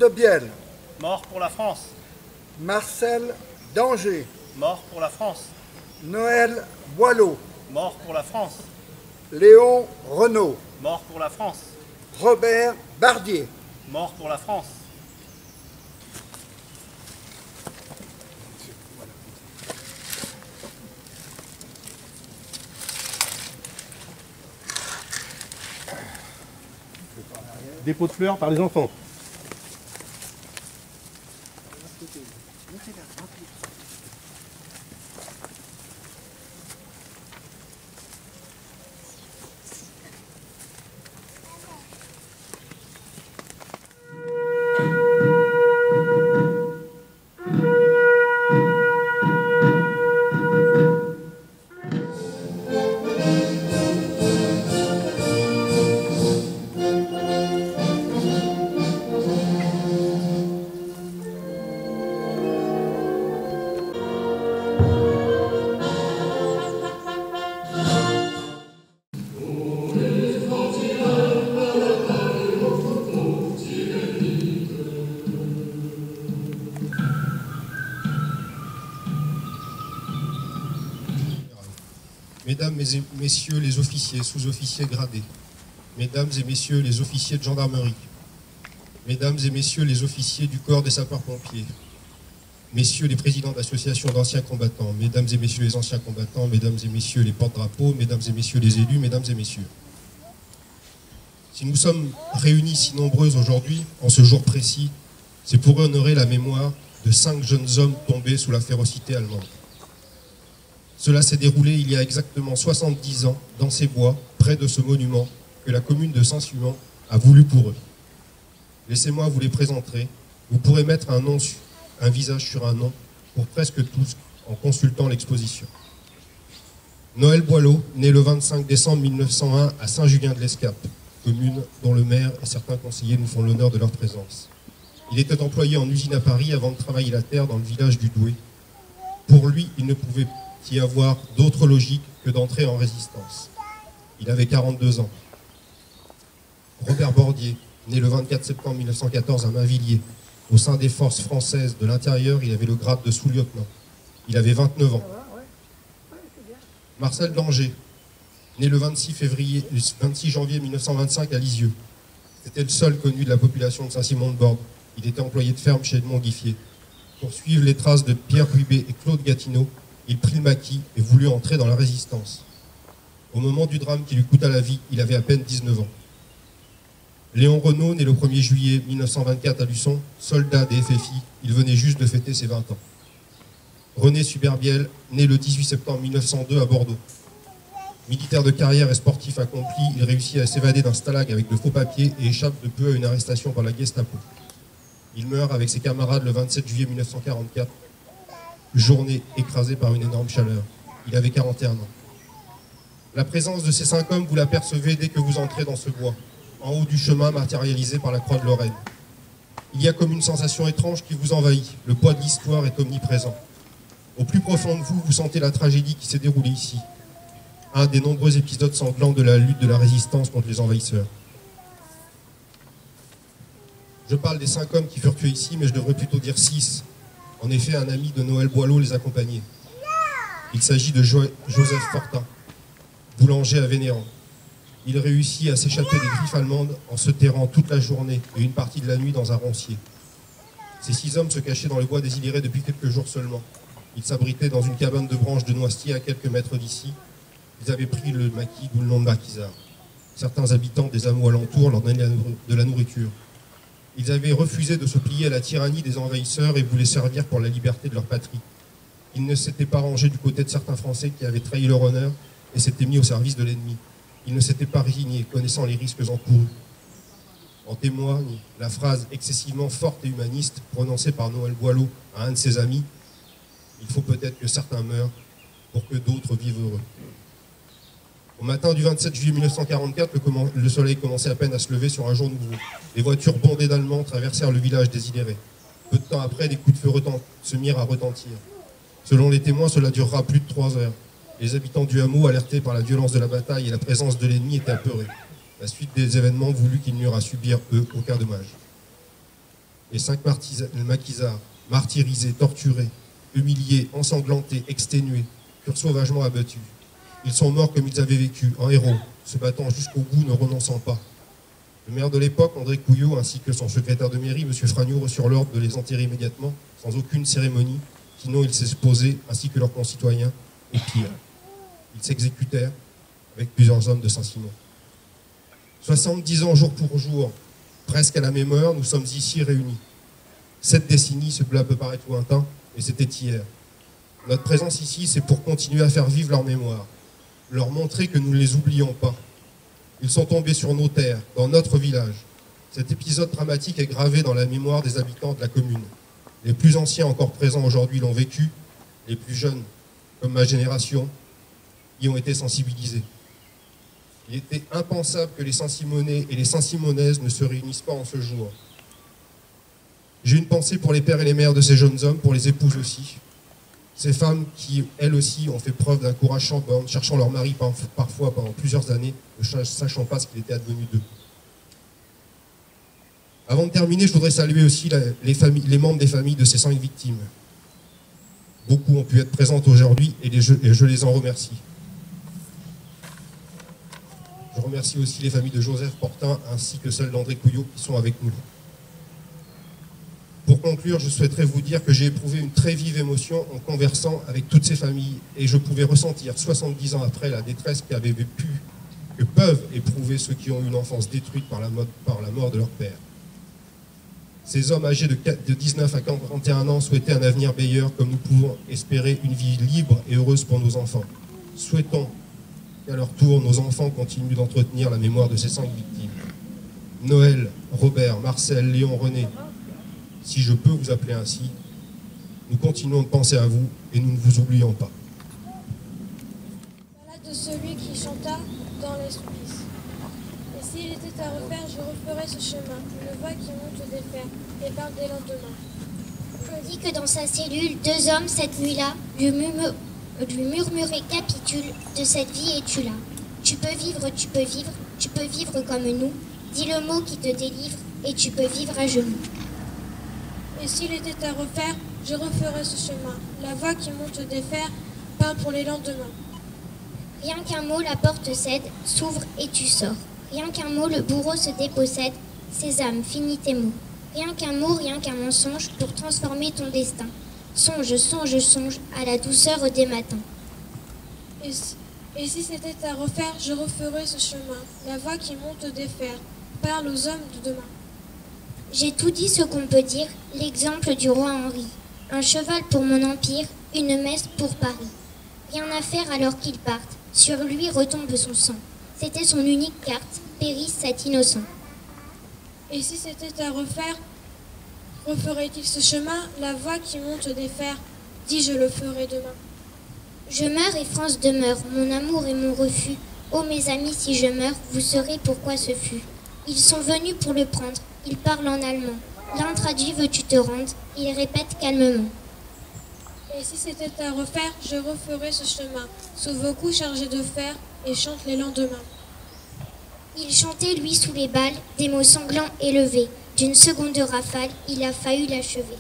de Biel. Mort pour la France. Marcel Danger. Mort pour la France. Noël Boileau. Mort pour la France. Léon Renaud. Mort pour la France. Robert Bardier. Mort pour la France. Dépôt de fleurs par les enfants. Mesdames et messieurs les officiers, sous-officiers gradés, mesdames et messieurs les officiers de gendarmerie, mesdames et messieurs les officiers du corps des sapeurs-pompiers, messieurs les présidents d'associations d'anciens combattants, mesdames et messieurs les anciens combattants, mesdames et messieurs les porte-drapeaux, mesdames et messieurs les élus, mesdames et messieurs. Si nous sommes réunis si nombreux aujourd'hui, en ce jour précis, c'est pour honorer la mémoire de 5 jeunes hommes tombés sous la férocité allemande. Cela s'est déroulé il y a exactement 70 ans, dans ces bois, près de ce monument que la commune de Saint-Suan a voulu pour eux. Laissez-moi vous les présenter. Vous pourrez mettre un visage sur un nom pour presque tous en consultant l'exposition. Noël Boileau, né le 25 décembre 1901 à Saint-Julien-de-l'Escape, commune dont le maire et certains conseillers nous font l'honneur de leur présence. Il était employé en usine à Paris avant de travailler la terre dans le village du Douai. Pour lui, il ne pouvait y avoir d'autre logique que d'entrer en résistance. Il avait 42 ans. Robert Bordier, né le 24 septembre 1914 à Mainvilliers, au sein des forces françaises de l'intérieur, il avait le grade de sous-lieutenant. Il avait 29 ans. Marcel Danger, né le 26 janvier 1925 à Lisieux. C'était le seul connu de la population de Saint-Simon-de-Bordes. Il était employé de ferme chez Edmond Guiffier. Pour suivre les traces de Pierre Ruibé et Claude Gatineau, il prit le maquis et voulut entrer dans la résistance. Au moment du drame qui lui coûta la vie, il avait à peine 19 ans. Léon Renaud, né le 1er juillet 1924 à Luçon, soldat des FFI, il venait juste de fêter ses 20 ans. René Suberbiel, né le 18 septembre 1902 à Bordeaux. Militaire de carrière et sportif accompli, il réussit à s'évader d'un stalag avec de faux papiers et échappe de peu à une arrestation par la Gestapo. Il meurt avec ses camarades le 27 juillet 1944, journée écrasée par une énorme chaleur. Il avait 41 ans. La présence de ces 5 hommes, vous l'apercevez dès que vous entrez dans ce bois, en haut du chemin matérialisé par la croix de Lorraine. Il y a comme une sensation étrange qui vous envahit. Le poids de l'histoire est omniprésent. Au plus profond de vous, vous sentez la tragédie qui s'est déroulée ici. Un des nombreux épisodes sanglants de la lutte de la résistance contre les envahisseurs. Je parle des 5 hommes qui furent tués ici, mais je devrais plutôt dire 6. En effet, un ami de Noël Boileau les accompagnait. Il s'agit de Joseph Fortin, boulanger à Vénéran. Il réussit à s'échapper des griffes allemandes en se terrant toute la journée et une partie de la nuit dans un roncier. Ces 6 hommes se cachaient dans le bois des Îlerets depuis quelques jours seulement. Ils s'abritaient dans une cabane de branches de noisetier à quelques mètres d'ici. Ils avaient pris le maquis, d'où le nom de maquisard. Certains habitants des hameaux alentours leur donnaient de la nourriture. Ils avaient refusé de se plier à la tyrannie des envahisseurs et voulaient servir pour la liberté de leur patrie. Ils ne s'étaient pas rangés du côté de certains Français qui avaient trahi leur honneur et s'étaient mis au service de l'ennemi. Ils ne s'étaient pas résignés, connaissant les risques encourus. En témoigne la phrase excessivement forte et humaniste prononcée par Noël Boileau à un de ses amis. Il faut peut-être que certains meurent pour que d'autres vivent heureux. Au matin du 27 juillet 1944, le soleil commençait à peine à se lever sur un jour nouveau. Les voitures bondées d'Allemands traversèrent le village des Îlerets. Peu de temps après, des coups de feu se mirent à retentir. Selon les témoins, cela durera plus de 3 heures. Les habitants du hameau, alertés par la violence de la bataille et la présence de l'ennemi, étaient apeurés. La suite des événements voulut qu'ils n'eurent à subir, eux, aucun dommage. les 5 maquisards, martyrisés, torturés, humiliés, ensanglantés, exténués, furent sauvagement abattus. Ils sont morts comme ils avaient vécu, en héros, se battant jusqu'au bout, ne renonçant pas. Le maire de l'époque, André Couillot, ainsi que son secrétaire de mairie, M. Fragnoux, reçurent l'ordre de les enterrer immédiatement, sans aucune cérémonie, sinon ils s'exposaient, ainsi que leurs concitoyens, au pire. Ils s'exécutèrent avec plusieurs hommes de Saint-Simon. 70 ans jour pour jour, presque à la même heure, nous sommes ici réunis. 7 décennies, cela peut paraître lointain, mais c'était hier. Notre présence ici, c'est pour continuer à faire vivre leur mémoire, leur montrer que nous ne les oublions pas. Ils sont tombés sur nos terres, dans notre village. Cet épisode dramatique est gravé dans la mémoire des habitants de la commune. Les plus anciens encore présents aujourd'hui l'ont vécu, les plus jeunes, comme ma génération, y ont été sensibilisés. Il était impensable que les Saint-Simonais et les Saint-Simonaises ne se réunissent pas en ce jour. J'ai une pensée pour les pères et les mères de ces jeunes hommes, pour les épouses aussi. Ces femmes qui, elles aussi, ont fait preuve d'un courage sans borne, cherchant leur mari parfois pendant plusieurs années, ne sachant pas ce qu'il était advenu d'eux. Avant de terminer, je voudrais saluer aussi les membres des familles de ces 5 victimes. Beaucoup ont pu être présentes aujourd'hui et je les en remercie. Je remercie aussi les familles de Joseph Portin ainsi que celles d'André Couillot qui sont avec nous. Pour conclure, je souhaiterais vous dire que j'ai éprouvé une très vive émotion en conversant avec toutes ces familles et je pouvais ressentir 70 ans après la détresse que peuvent éprouver ceux qui ont eu une enfance détruite par la mort de leur père. Ces hommes âgés de 19 à 41 ans souhaitaient un avenir meilleur comme nous pouvons espérer une vie libre et heureuse pour nos enfants. Souhaitons qu'à leur tour, nos enfants continuent d'entretenir la mémoire de ces 5 victimes. Noël, Robert, Marcel, Léon, René, si je peux vous appeler ainsi, nous continuons de penser à vous et nous ne vous oublions pas. Voilà de celui qui chanta dans les Suisses. Et s'il était à refaire, je referais ce chemin, une voix qui monte des fers et parle des lendemains. On dit que dans sa cellule, 2 hommes, cette nuit-là, lui murmuraient capitule, de cette vie es-tu là. Tu peux vivre, tu peux vivre, tu peux vivre comme nous. Dis le mot qui te délivre et tu peux vivre à genoux. Et s'il était à refaire, je referais ce chemin. La voix qui monte des fers parle pour les lendemains. Rien qu'un mot, la porte cède, s'ouvre et tu sors. Rien qu'un mot, le bourreau se dépossède. Sésame, finis tes mots. Rien qu'un mot, rien qu'un mensonge pour transformer ton destin. Songe, songe, songe à la douceur des matins. Et si c'était à refaire, je referais ce chemin. La voix qui monte des fers parle aux hommes de demain. J'ai tout dit ce qu'on peut dire, l'exemple du roi Henri. Un cheval pour mon empire, une messe pour Paris. Rien à faire alors qu'il parte, sur lui retombe son sang. C'était son unique carte, périsse cet innocent. Et si c'était à refaire, referait-il ce chemin? La voix qui monte des fers dit je le ferai demain. Je meurs et France demeure, mon amour et mon refus. Oh mes amis, si je meurs, vous saurez pourquoi ce fut. Ils sont venus pour le prendre, ils parlent en allemand. L'un traduit veux-tu te rendre, il répète calmement. Et si c'était à refaire, je referais ce chemin, sous vos coups chargés de fer, et chante les lendemains. Il chantait, lui, sous les balles, des mots sanglants élevés. D'une seconde rafale, il a failli l'achever.